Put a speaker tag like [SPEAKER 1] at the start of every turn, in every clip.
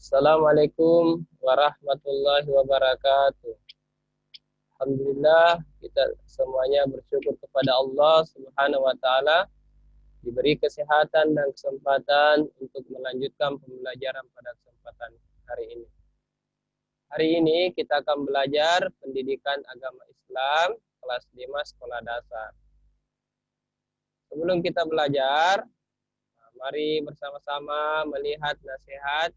[SPEAKER 1] Assalamualaikum warahmatullahi wabarakatuh. Alhamdulillah kita semuanya bersyukur kepada Allah Subhanahu wa taala diberi kesehatan dan kesempatan untuk melanjutkan pembelajaran pada kesempatan hari ini. Hari ini kita akan belajar pendidikan agama Islam kelas 5 sekolah dasar. Sebelum kita belajar, mari bersama-sama melihat nasihat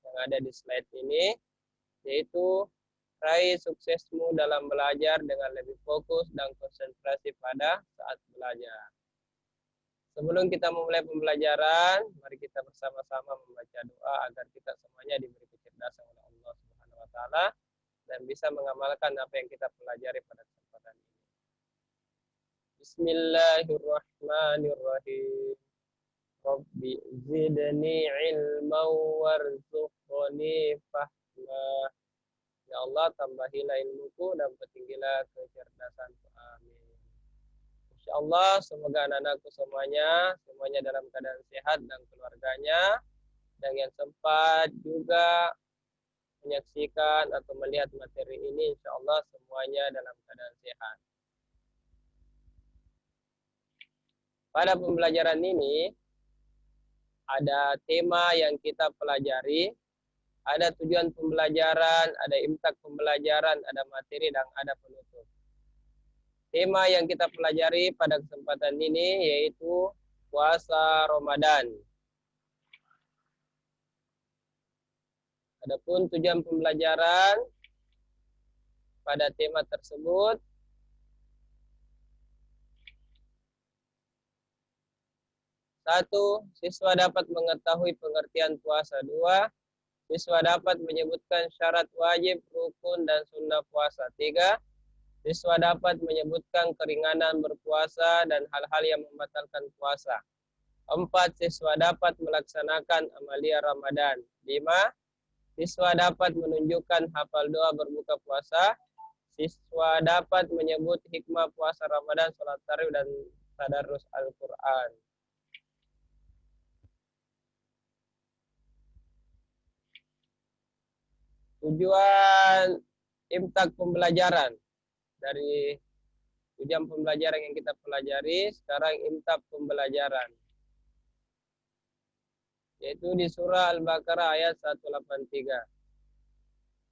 [SPEAKER 1] yang ada di slide ini, yaitu raih suksesmu dalam belajar dengan lebih fokus dan konsentrasi pada saat belajar. Sebelum kita memulai pembelajaran, mari kita bersama-sama membaca doa agar kita semuanya diberi kecerdasan oleh Allah Subhanahu wa taala dan bisa mengamalkan apa yang kita pelajari pada kesempatan ini. Bismillahirrahmanirrahim. Rabbi zidni ilman warzuqni fahma. Ya Allah, tambahilah ilmuku dan pertinggilah kecerdasanku. Amin. InsyaAllah semoga anak-anakku semuanya dalam keadaan sehat dan keluarganya, dan yang sempat juga menyaksikan atau melihat materi ini, InsyaAllah semuanya dalam keadaan sehat. Pada pembelajaran ini ada tema yang kita pelajari, ada tujuan pembelajaran, ada imtak pembelajaran, ada materi, dan ada penutup. Tema yang kita pelajari pada kesempatan ini yaitu puasa Ramadan. Adapun tujuan pembelajaran pada tema tersebut, satu, siswa dapat mengetahui pengertian puasa. Dua, siswa dapat menyebutkan syarat wajib, rukun, dan sunnah puasa. Tiga, siswa dapat menyebutkan keringanan berpuasa dan hal-hal yang membatalkan puasa. 4. Siswa dapat melaksanakan amalia Ramadan. 5. Siswa dapat menunjukkan hafal doa berbuka puasa. Siswa dapat menyebut hikmah puasa Ramadan, sholat tarawih, dan tadarus Al-Quran. Tujuan imtak pembelajaran. Dari tujuan pembelajaran yang kita pelajari, sekarang imtak pembelajaran. Yaitu di surah Al-Baqarah ayat 183.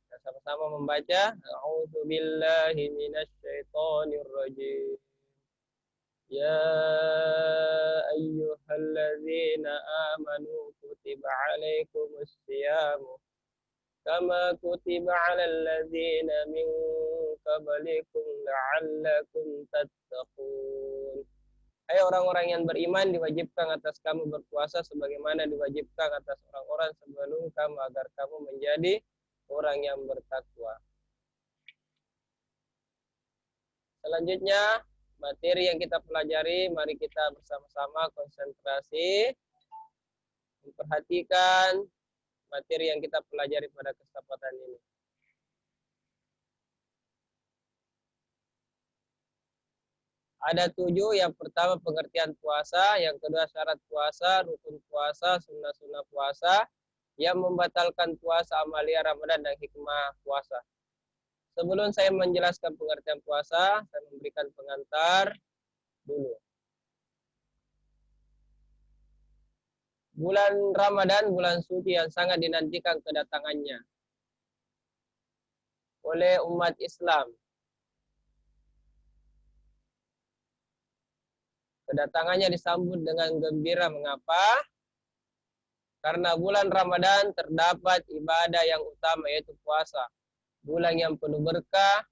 [SPEAKER 1] Kita sama-sama membaca. A'udzu billahi minasyaitonir rajim. Ya ayyuhalladzina amanu kutiba alaikumus siyamu kama kutiba 'alal ladzina min qablikum la'allakum tattaqun. Hai orang-orang yang beriman, diwajibkan atas kamu berpuasa sebagaimana diwajibkan atas orang-orang sebelum kamu agar kamu menjadi orang yang bertakwa. Selanjutnya, materi yang kita pelajari, mari kita bersama-sama konsentrasi memperhatikan materi yang kita pelajari pada kesempatan ini. Ada 7, yang pertama pengertian puasa, yang kedua syarat puasa, rukun puasa, sunnah-sunnah puasa, yang membatalkan puasa, amalia Ramadan, dan hikmah puasa. Sebelum saya menjelaskan pengertian puasa, saya memberikan pengantar dulu. Bulan Ramadan, bulan suci yang sangat dinantikan kedatangannya oleh umat Islam. Kedatangannya disambut dengan gembira. Mengapa? Karena bulan Ramadan terdapat ibadah yang utama, yaitu puasa. Bulan yang penuh berkah,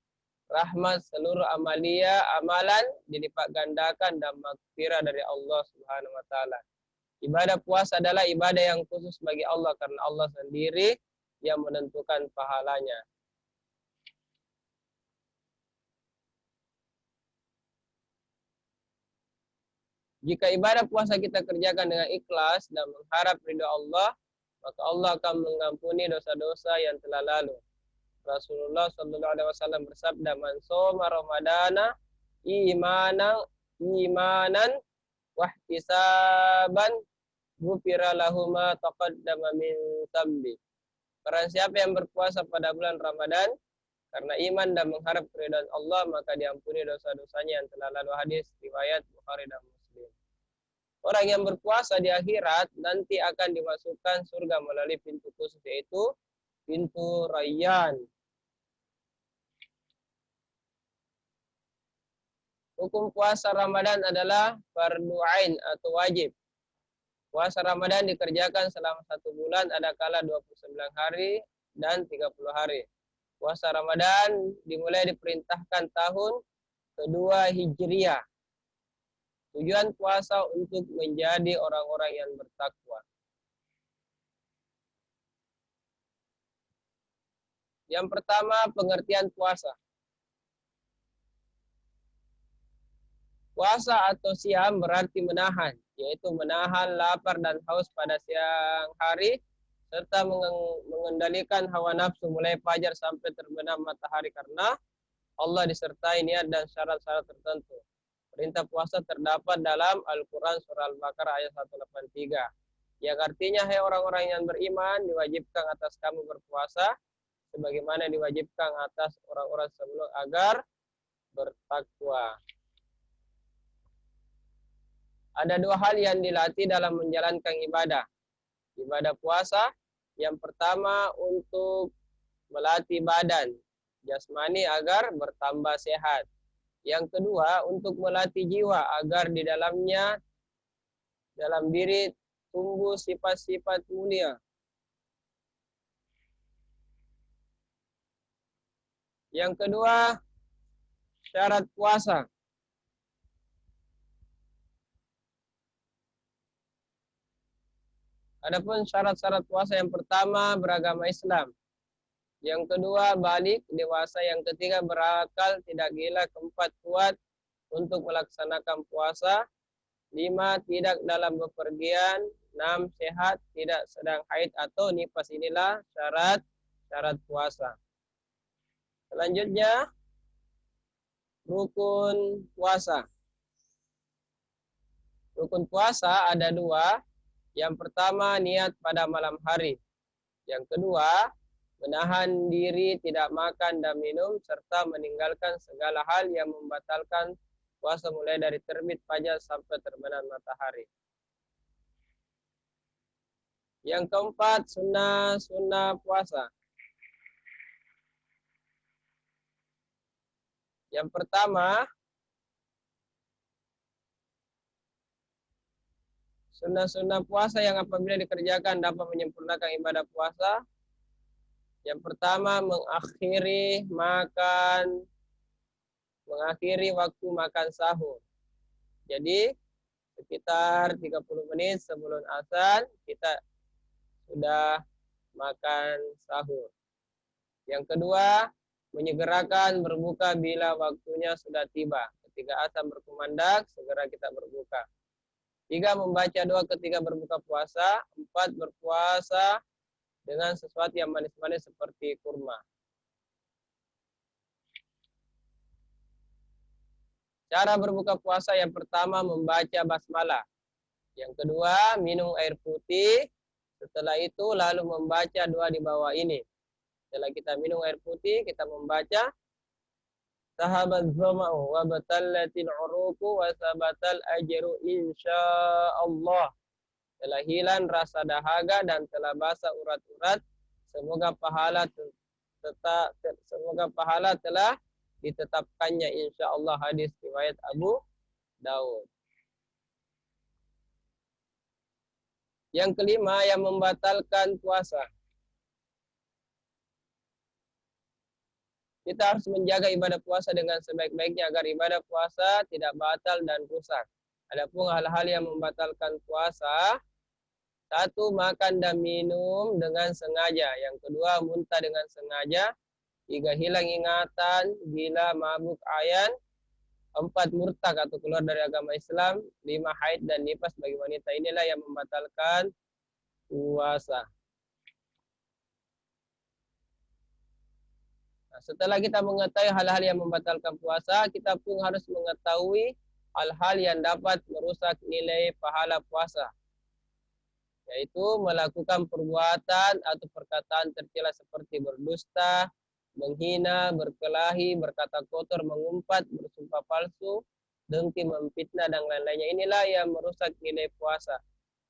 [SPEAKER 1] rahmat, seluruh amalan dilipat gandakan dan maghfirah dari Allah Subhanahu wa taala. Ibadah puasa adalah ibadah yang khusus bagi Allah karena Allah sendiri yang menentukan pahalanya. Jika ibadah puasa kita kerjakan dengan ikhlas dan mengharap ridha Allah, maka Allah akan mengampuni dosa-dosa yang telah lalu. Rasulullah sallallahu alaihi wasallam bersabda, "Man shoma Ramadana imanan wahtisaban ghufira lahu ma taqaddama min dhanbi." Barang siapa yang berpuasa pada bulan Ramadan karena iman dan mengharap keridhaan Allah, maka diampuni dosa-dosanya yang telah lalu. Hadis riwayat Bukhari dan Muslim. Orang yang berpuasa di akhirat nanti akan dimasukkan surga melalui pintu khusus, yaitu pintu Rayyan. Hukum puasa Ramadan adalah fardu ain atau wajib. Puasa Ramadan dikerjakan selama 1 bulan, ada kala 29 hari dan 30 hari. Puasa Ramadan dimulai diperintahkan tahun kedua Hijriah. Tujuan puasa untuk menjadi orang-orang yang bertakwa. Yang pertama, pengertian puasa. Puasa atau siam berarti menahan, yaitu menahan lapar dan haus pada siang hari, serta mengendalikan hawa nafsu mulai fajar sampai terbenam matahari, karena Allah disertai niat dan syarat-syarat tertentu. Perintah puasa terdapat dalam Al-Quran surah Al-Baqarah ayat 183. Yang artinya, hai orang-orang yang beriman, diwajibkan atas kamu berpuasa, sebagaimana diwajibkan atas orang-orang sebelum agar bertakwa. Ada 2 hal yang dilatih dalam menjalankan ibadah. Ibadah puasa, yang pertama untuk melatih badan jasmani agar bertambah sehat. Yang kedua untuk melatih jiwa agar di dalamnya, dalam diri tumbuh sifat-sifat mulia. Yang kedua, syarat puasa. Adapun syarat-syarat puasa, yang pertama beragama Islam. Yang kedua balik dewasa. Yang ketiga berakal, tidak gila. Keempat kuat untuk melaksanakan puasa. 5 tidak dalam bepergian. 6 sehat, tidak sedang haid atau nifas. Inilah syarat puasa. Selanjutnya rukun puasa. Rukun puasa ada 2. Yang pertama, niat pada malam hari. Yang kedua, menahan diri tidak makan dan minum, serta meninggalkan segala hal yang membatalkan puasa mulai dari terbit fajar sampai terbenam matahari. Yang keempat, sunnah puasa. Yang pertama, sunnah puasa yang apabila dikerjakan dapat menyempurnakan ibadah puasa. Yang pertama, mengakhiri waktu makan sahur. Jadi sekitar 30 menit sebelum azan kita sudah makan sahur. Yang kedua, menyegerakan berbuka bila waktunya sudah tiba. Ketika azan berkumandang, segera kita berbuka. 3, membaca doa ketika berbuka puasa. 4, berpuasa dengan sesuatu yang manis-manis seperti kurma. Cara berbuka puasa, yang pertama membaca basmalah. Yang kedua, minum air putih. Setelah itu lalu membaca doa di bawah ini. Setelah kita minum air putih, kita membaca sahabat zama'u wa batallatil uruku wa sabatal ajru insyaallah. Telah hilang rasa dahaga dan telah basah urat-urat. Semoga pahala telah ditetapkannya insyaallah. Hadis riwayat Abu Daud. Yang kelima, yang membatalkan puasa. Kita harus menjaga ibadah puasa dengan sebaik-baiknya agar ibadah puasa tidak batal dan rusak. Adapun hal-hal yang membatalkan puasa, 1, makan dan minum dengan sengaja. Yang kedua, muntah dengan sengaja. 3, hilang ingatan, gila, mabuk, ayan. 4, murtad atau keluar dari agama Islam. 5, haid dan nifas bagi wanita. Inilah yang membatalkan puasa. Setelah kita mengetahui hal-hal yang membatalkan puasa, kita pun harus mengetahui hal-hal yang dapat merusak nilai pahala puasa. yaitu melakukan perbuatan atau perkataan tercela seperti berdusta, menghina, berkelahi, berkata kotor, mengumpat, bersumpah palsu, dengki, memfitnah, dan lain-lainnya. Inilah yang merusak nilai puasa.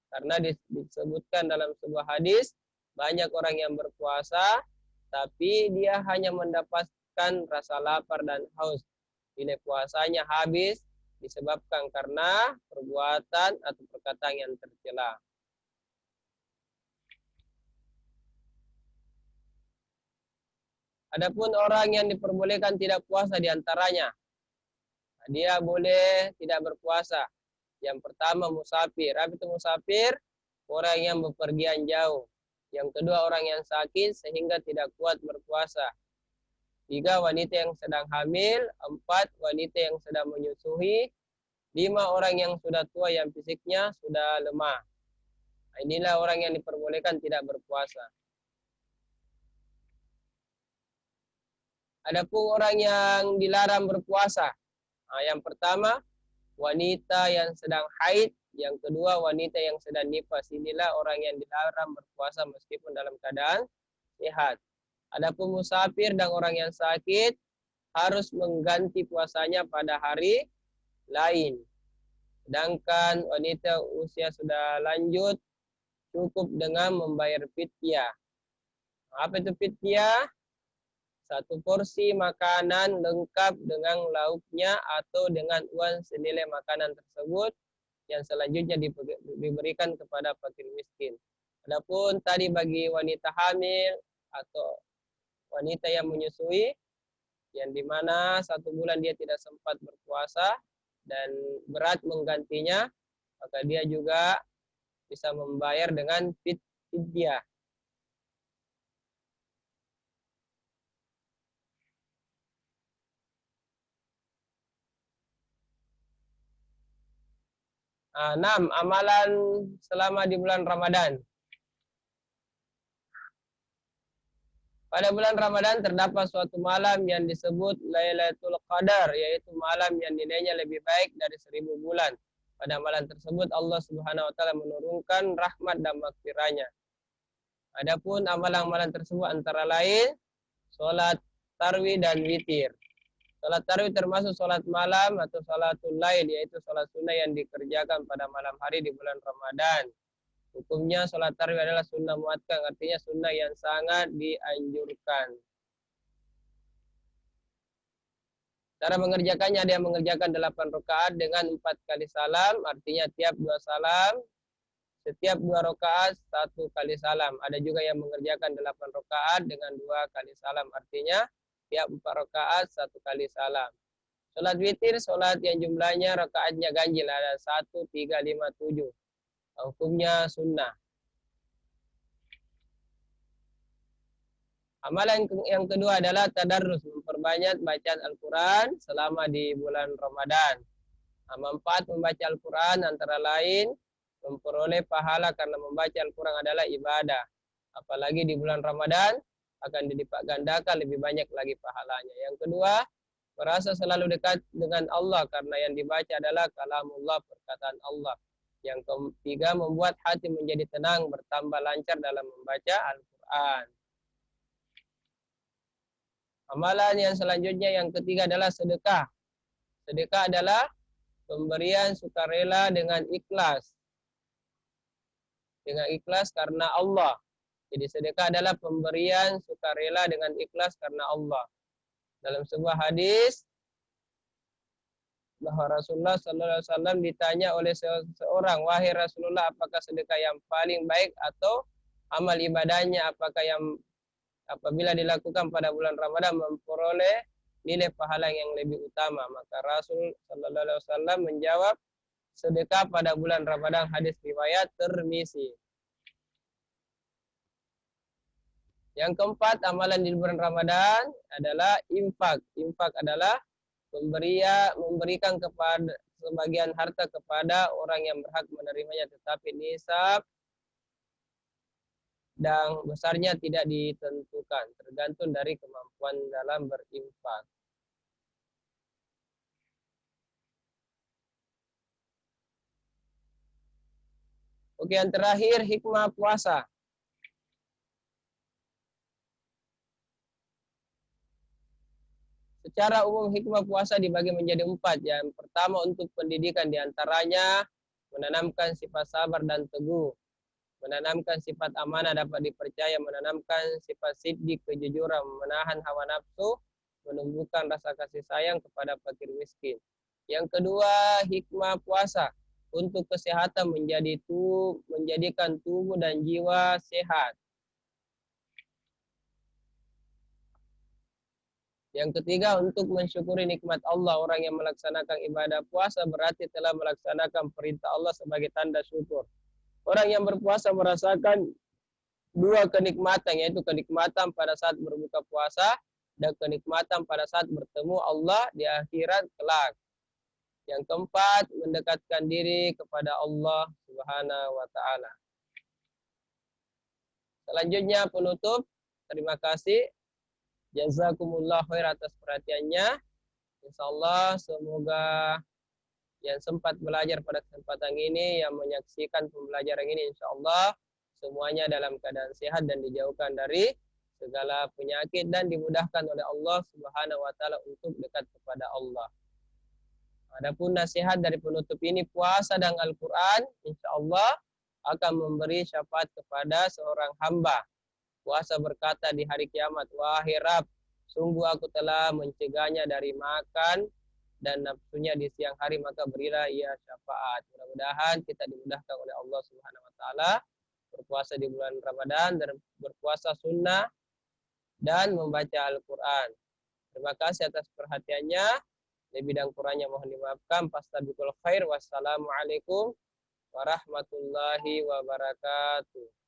[SPEAKER 1] Karena disebutkan dalam sebuah hadis, banyak orang yang berpuasa, tapi dia hanya mendapatkan rasa lapar dan haus. Nilai puasanya habis disebabkan karena perbuatan atau perkataan yang tercela. Adapun orang yang diperbolehkan tidak puasa diantaranya, dia boleh tidak berpuasa. Yang pertama musafir. Apa itu musafir? Orang yang bepergian jauh. Yang kedua orang yang sakit sehingga tidak kuat berpuasa. 3 wanita yang sedang hamil. 4 wanita yang sedang menyusui. 5 orang yang sudah tua yang fisiknya sudah lemah. Inilah orang yang diperbolehkan tidak berpuasa. Adapun orang yang dilarang berpuasa. Yang pertama, wanita yang sedang haid. Yang kedua, wanita yang sedang nifas. Inilah orang yang dilarang berpuasa meskipun dalam keadaan sehat. Adapun musafir dan orang yang sakit harus mengganti puasanya pada hari lain. Sedangkan wanita usia sudah lanjut cukup dengan membayar fidyah. Apa itu fidyah? 1 porsi makanan lengkap dengan lauknya atau dengan uang senilai makanan tersebut yang selanjutnya diberikan kepada fakir miskin. Adapun tadi bagi wanita hamil atau wanita yang menyusui, yang dimana 1 bulan dia tidak sempat berpuasa dan berat menggantinya, maka dia juga bisa membayar dengan fidyah. Amalan selama di bulan Ramadan. Pada bulan Ramadan terdapat suatu malam yang disebut Lailatul Qadar, yaitu malam yang nilainya lebih baik dari 1000 bulan. Pada malam tersebut Allah Subhanahu wa taala menurunkan rahmat dan maghfirahnya. Adapun amalan-amalan tersebut antara lain salat tarawih dan witir. Salat tarawih termasuk salat malam atau salatul lail, yaitu salat sunnah yang dikerjakan pada malam hari di bulan Ramadan. Hukumnya salat tarawih adalah sunnah muakkad, artinya sunnah yang sangat dianjurkan. Cara mengerjakannya, ada yang mengerjakan 8 rakaat dengan 4 kali salam, artinya tiap 2 salam, setiap 2 rakaat 1 kali salam. Ada juga yang mengerjakan 8 rakaat dengan 2 kali salam, artinya tiap 4 rakaat 1 kali salam. Salat witir, salat yang jumlahnya rakaatnya ganjil, ada 1, 3, 5, 7. Hukumnya sunnah. Amalan yang kedua adalah tadarrus, memperbanyak bacaan Al-Quran selama di bulan Ramadan. Manfaat membaca Al-Quran antara lain memperoleh pahala karena membaca Al-Quran adalah ibadah. Apalagi di bulan Ramadan akan dilipat gandakan lebih banyak lagi pahalanya. Yang kedua, merasa selalu dekat dengan Allah karena yang dibaca adalah kalamullah, perkataan Allah. Yang ketiga, membuat hati menjadi tenang, bertambah lancar dalam membaca Al-Quran. Amalan yang selanjutnya yang ketiga adalah sedekah. Sedekah adalah pemberian sukarela dengan ikhlas. Dengan ikhlas karena Allah. Jadi sedekah adalah pemberian sukarela dengan ikhlas karena Allah. Dalam sebuah hadis bahwa Rasulullah SAW ditanya oleh seorang, wahai Rasulullah, apakah sedekah yang paling baik atau amal ibadahnya apakah yang apabila dilakukan pada bulan Ramadan memperoleh nilai pahala yang lebih utama? Maka Rasul SAW menjawab, sedekah pada bulan Ramadan, hadis riwayat Tirmizi. Yang keempat, amalan di bulan Ramadan adalah infak. Infak adalah memberikan kepada sebagian harta kepada orang yang berhak menerimanya, tetapi nisab dan besarnya tidak ditentukan, tergantung dari kemampuan dalam berinfak. Oke, yang terakhir hikmah puasa. Secara umum hikmah puasa dibagi menjadi 4. Yang pertama untuk pendidikan, diantaranya menanamkan sifat sabar dan teguh, menanamkan sifat amanah dapat dipercaya, menanamkan sifat siddiq kejujuran, menahan hawa nafsu, menumbuhkan rasa kasih sayang kepada fakir miskin. Yang kedua hikmah puasa untuk kesehatan, menjadikan tubuh dan jiwa sehat. Yang ketiga, untuk mensyukuri nikmat Allah. Orang yang melaksanakan ibadah puasa berarti telah melaksanakan perintah Allah sebagai tanda syukur. Orang yang berpuasa merasakan dua kenikmatan, yaitu kenikmatan pada saat berbuka puasa dan kenikmatan pada saat bertemu Allah di akhirat kelak. Yang keempat, mendekatkan diri kepada Allah Subhanahu wa taala. Selanjutnya penutup. Terima kasih. Jazakumullah khair atas perhatiannya. Insyaallah semoga yang sempat belajar pada kesempatan ini, yang menyaksikan pembelajaran ini, insyaallah semuanya dalam keadaan sehat dan dijauhkan dari segala penyakit dan dimudahkan oleh Allah Subhanahu wa taala untuk dekat kepada Allah. Adapun nasihat dari penutup ini, puasa dan Al-Qur'an insyaallah akan memberi syafaat kepada seorang hamba. Puasa berkata di hari kiamat, wahai Rabb, sungguh aku telah mencegahnya dari makan dan nafsunya di siang hari, maka berilah ia syafaat. Mudah-mudahan kita dimudahkan oleh Allah Subhanahu wa taala berpuasa di bulan Ramadan dan berpuasa sunnah dan membaca Al-Qur'an. Terima kasih atas perhatiannya. Lebih dan kurangnya mohon dimaafkan. Fastabiqul khair. Wassalamualaikum warahmatullahi wabarakatuh.